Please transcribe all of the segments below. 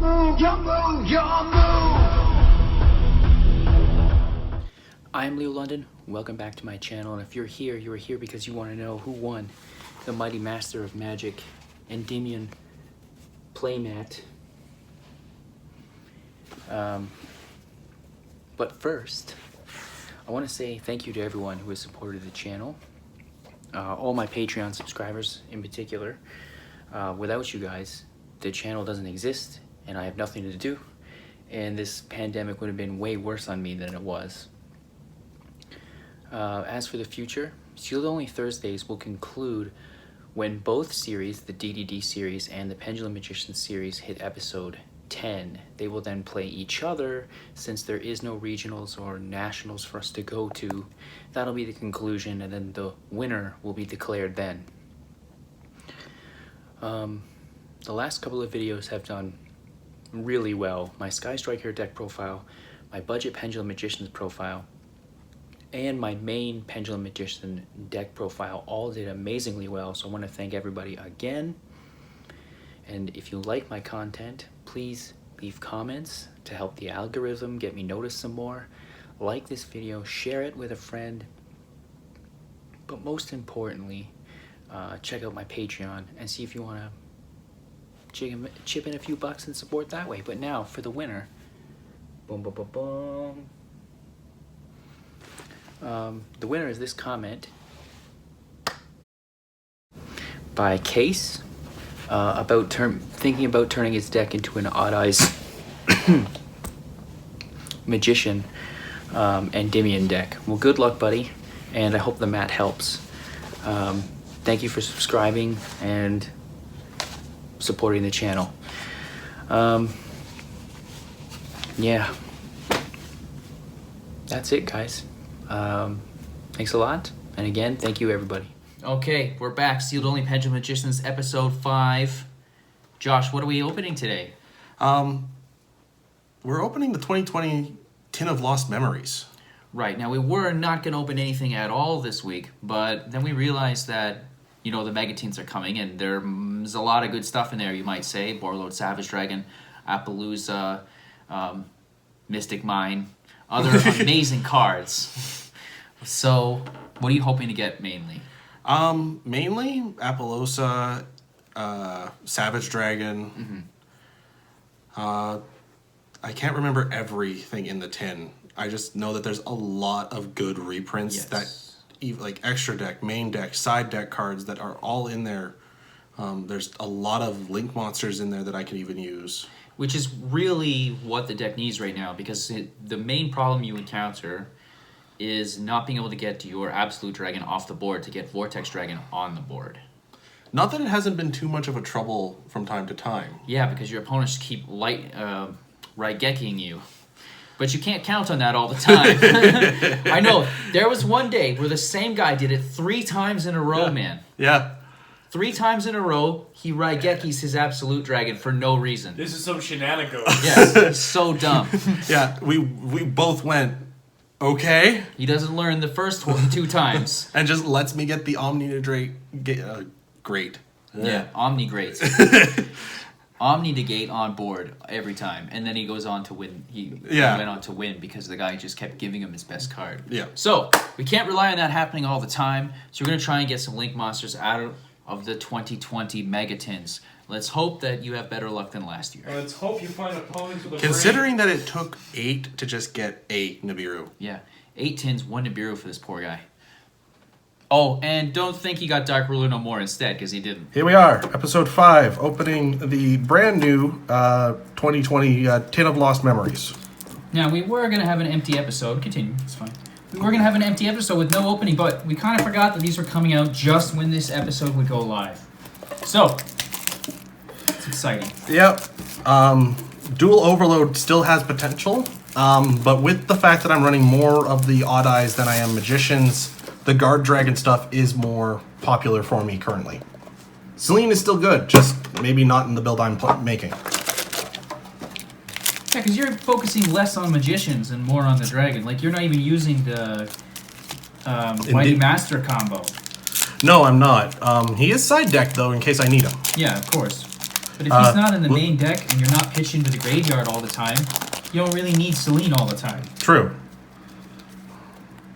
I'm Leo London. Welcome back to my channel, and if you're here because you want to know who won the Mighty Master of Magic Endymion PlayMat. But first, I want to say thank you to everyone who has supported the channel. All my Patreon subscribers in particular. Without you guys, the channel doesn't exist, and I have nothing to do, and this pandemic would have been way worse on me than it was. As for the future, Sealed Only Thursdays will conclude when both series, the DDD series and the Pendulum Magician series, hit episode 10. They will then play each other. Since there is no regionals or nationals for us to go to, that'll be the conclusion, and then the winner will be declared then. The last couple of videos have done really well. My Sky Striker deck profile, my budget Pendulum Magician's profile, and my main Pendulum Magician deck profile all did amazingly well, so I want to thank everybody again. And if you like my content, please leave comments to help the algorithm get me noticed some more. Like this video, share it with a friend, but most importantly, check out my Patreon and see if you want to chip in a few bucks and support that way. But now for the winner. Boom, boom, boom, boom. The winner is this comment by Case about thinking about turning his deck into an Odd Eyes Magician Endymion deck. Well, good luck, buddy, and I hope the mat helps. Thank you for subscribing and supporting the channel. Yeah, that's it, guys. Thanks a lot, and again, thank you, everybody. Okay, we're back. Sealed Only Pendulum Magicians, episode 5. Josh, what are we opening today? We're opening the 2020 Tin of Lost Memories. Right, now we were not going to open anything at all this week, but then we realized that, you know, the Megatins are coming, and there's a lot of good stuff in there, you might say. Warlord, Savage Dragon, Appaloosa, Mystic Mine, other amazing cards. So, what are you hoping to get mainly? Mainly Appaloosa, Savage Dragon. Mm-hmm. I can't remember everything in the tin. I just know that there's a lot of good reprints that, like extra deck, main deck, side deck cards that are all in there. There's a lot of link monsters in there that I can even use. Which is really what the deck needs right now, because the main problem you encounter is not being able to get your Absolute Dragon off the board to get Vortex Dragon on the board. Not that it hasn't been too much of a trouble from time to time. Yeah, because your opponents keep Raigeking you. But you can't count on that all the time. I know, there was one day where the same guy did it 3 times in a row, man. Yeah. 3 times in a row, he Raigekis his Absolute Dragon for no reason. This is some shenanigans. Yes, it's so dumb. Yeah, we both went, okay. He doesn't learn the first 2 times. And just lets me get the Omni-Negate. Great. Yeah, Omni-Great. Omni-Negate on board every time. And then he goes on to win. He went on to win because the guy just kept giving him his best card. Yeah. So, we can't rely on that happening all the time. So we're going to try and get some Link Monsters out of the 2020 Megatins. Let's hope that you have better luck than last year. Let's hope you find opponents with a Considering that it took 8 to just get a Nibiru. Yeah, 8 tins, 1 Nibiru for this poor guy. Oh, and don't think he got Dark Ruler no more instead, because he didn't. Here we are, episode 5, opening the brand new 2020 Tin of Lost Memories. Now, we were going to have an empty episode. Continue, it's fine. We were going to have an empty episode with no opening, but we kind of forgot that these were coming out just when this episode would go live. So, it's exciting. Yep. Dual Overload still has potential, but with the fact that I'm running more of the Odd Eyes than I am Magicians, the Guard Dragon stuff is more popular for me currently. Celine is still good, just maybe not in the build I'm making. Yeah, because you're focusing less on Magicians and more on the Dragon. Like, you're not even using the Mighty Master combo. No, I'm not. He is side decked, though, in case I need him. Yeah, of course. But if he's not in the main deck and you're not pitching to the graveyard all the time, you don't really need Celine all the time. True.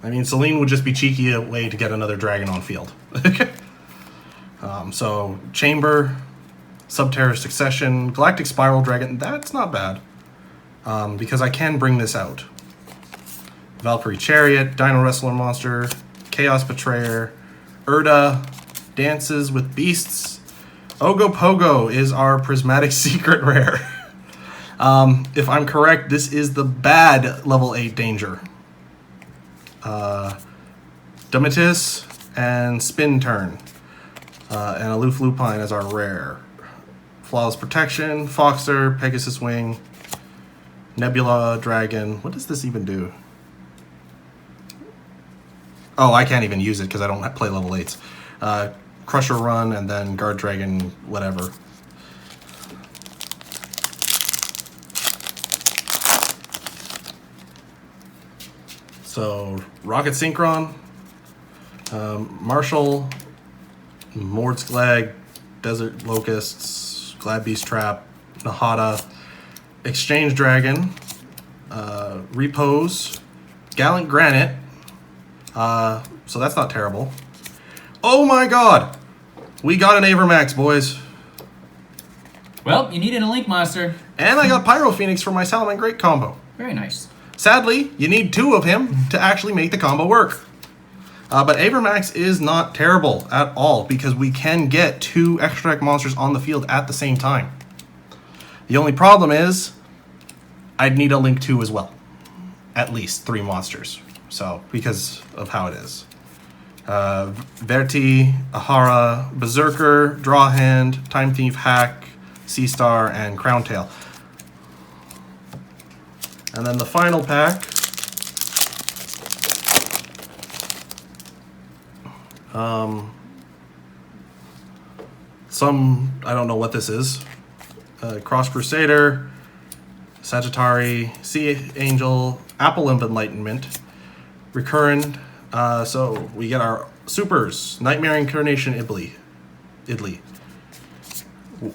I mean, Celine would just be cheeky a way to get another dragon on field. So, Chamber, Subterra Succession, Galactic Spiral Dragon, that's not bad. Because I can bring this out. Valkyrie Chariot, Dino Wrestler Monster, Chaos Betrayer, Urda, Dances with Beasts. Ogopogo is our Prismatic Secret Rare. If I'm correct, this is the bad level 8 danger. Domitis and Spin Turn. And Aloof Lupine as our rare. Flawless Protection, Foxer, Pegasus Wing, Nebula Dragon. What does this even do? Oh, I can't even use it because I don't play level 8s. Crusher Run, and then Guard Dragon, whatever. So, Rocket Synchron, Marshall, Mord's Glag, Desert Locusts, Glad Beast Trap, Nahada, Exchange Dragon, Repose, Gallant Granite, so that's not terrible. Oh my god! We got an Avermax, boys. Well, you needed a Link Monster. And I got Pyro Phoenix for my Salamangreat combo. Very nice. Sadly, you need 2 of him to actually make the combo work. But Avermax is not terrible at all because we can get 2 extra deck monsters on the field at the same time. The only problem is I'd need a Link 2 as well. At least 3 monsters. So, because of how it is. Verti, Ahara, Berserker, Draw Hand, Time Thief, Hack, Sea Star, and Crown Tail. And then the final pack. I don't know what this is. Cross Crusader, Sagittari, Sea Angel, Apple of Enlightenment, Recurrent. So we get our supers. Nightmare Incarnation Idly.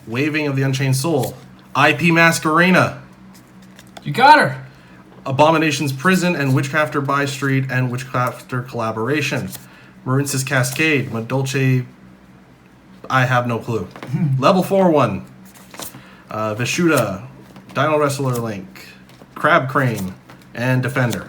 Waving of the Unchained Soul. IP Masquerena. You got her! Abomination's Prison and Witchcrafter By Street and Witchcrafter Collaboration. Marince's Cascade. Madolce. I have no clue. Level 4 one. Vishuda. Dino Wrestler Link. Crab Crane. And Defender.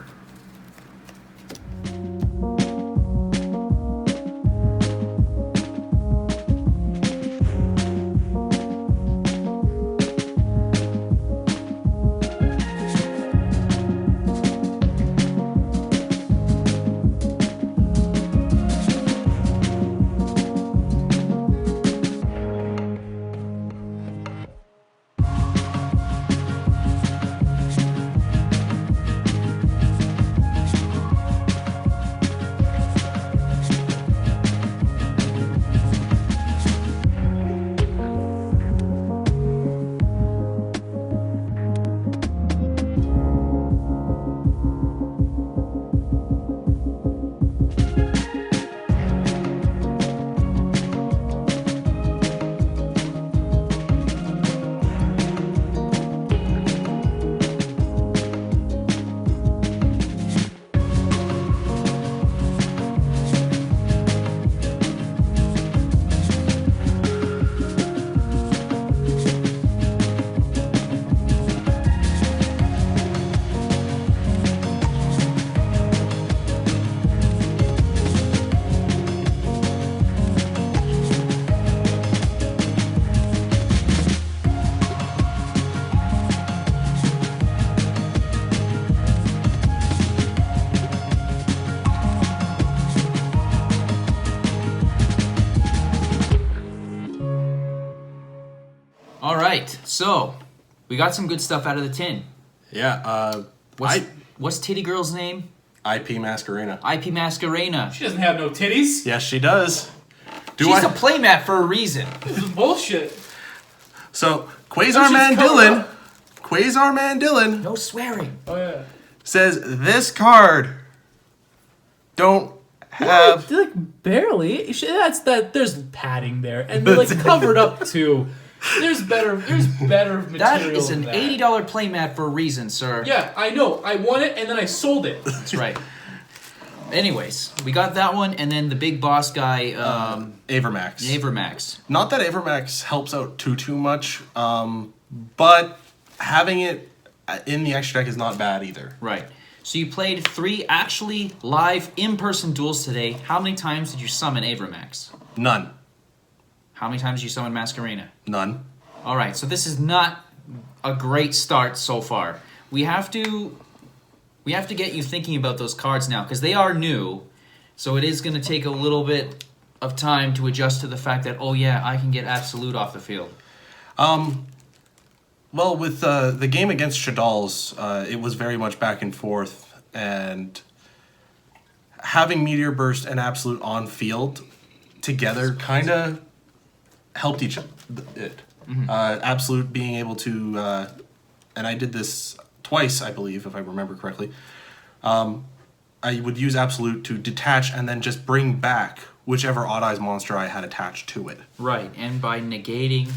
Alright, so we got some good stuff out of the tin. Yeah, What's Titty Girl's name? IP Masquerena. IP Masquerena. She doesn't have no titties. Yes, she does. She's a playmat for a reason. This is bullshit. So, she's covered Quasar Mandillin No swearing. Oh yeah. says this card don't have... Like barely. That's that. There's padding there, and they're like covered up too. There's better material. That is an than that. $80 playmat for a reason, sir. Yeah, I know. I won it and then I sold it. That's right. Anyways, we got that one, and then the big boss guy, Avermax. Avermax. Not that Avermax helps out too much, but having it in the extra deck is not bad either. Right. So you played 3 actually live in-person duels today. How many times did you summon Avermax? None. How many times did you summon Masquerena? None. All right, so this is not a great start so far. We have to get you thinking about those cards now, because they are new. So it is going to take a little bit of time to adjust to the fact that, oh yeah, I can get Absolute off the field. Well, with the game against Shaddolls, it was very much back and forth, and having Meteor Burst and Absolute on field together kind of helped it. Absolute being able to, and I did this twice, I believe, if I remember correctly. I would use Absolute to detach and then just bring back whichever Odd Eyes monster I had attached to it. Right, and by negating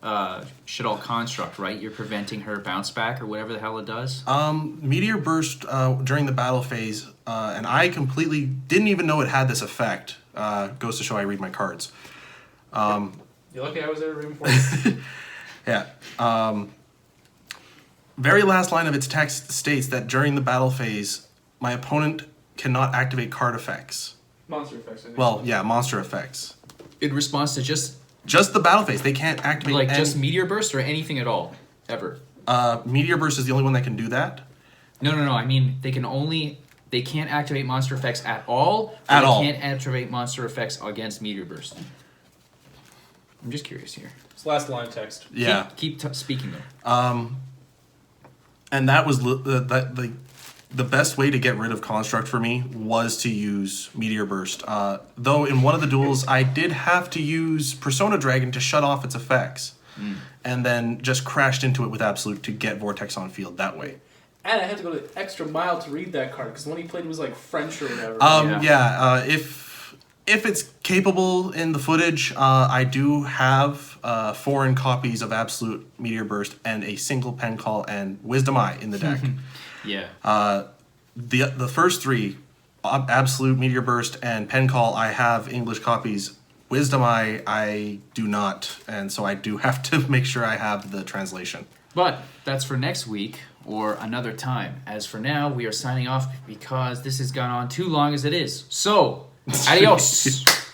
Shaddoll Construct, right? You're preventing her bounce back or whatever the hell it does? Meteor Burst during the battle phase, and I completely didn't even know it had this effect. Goes to show I read my cards. You're lucky I was there before. Yeah. Very last line of its text states that during the battle phase, my opponent cannot activate card effects. Monster effects, I think. Well, yeah, monster effects. In response to just The battle phase. They can't activate... like just Meteor Burst or anything at all, ever? Meteor Burst is the only one that can do that. No. I mean, they can't activate monster effects at all. At all. They can't activate monster effects against Meteor Burst. I'm just curious here. It's last line of text. Yeah. Keep speaking though. And that was the best way to get rid of Construct for me was to use Meteor Burst. Though in one of the duels, I did have to use Persona Dragon to shut off its effects. And then just crashed into it with Absolute to get Vortex on field that way. And I had to go the extra mile to read that card, because the one he played was like French or whatever. If it's capable in the footage, I do have foreign copies of Absolute Meteor Burst and a single Pen Call and Wisdom Eye in the deck. Yeah. The first 3, Absolute, Meteor Burst, and Pen Call, I have English copies. Wisdom Eye, I do not, and so I do have to make sure I have the translation. But that's for next week or another time. As for now, we are signing off because this has gone on too long as it is. So, adios.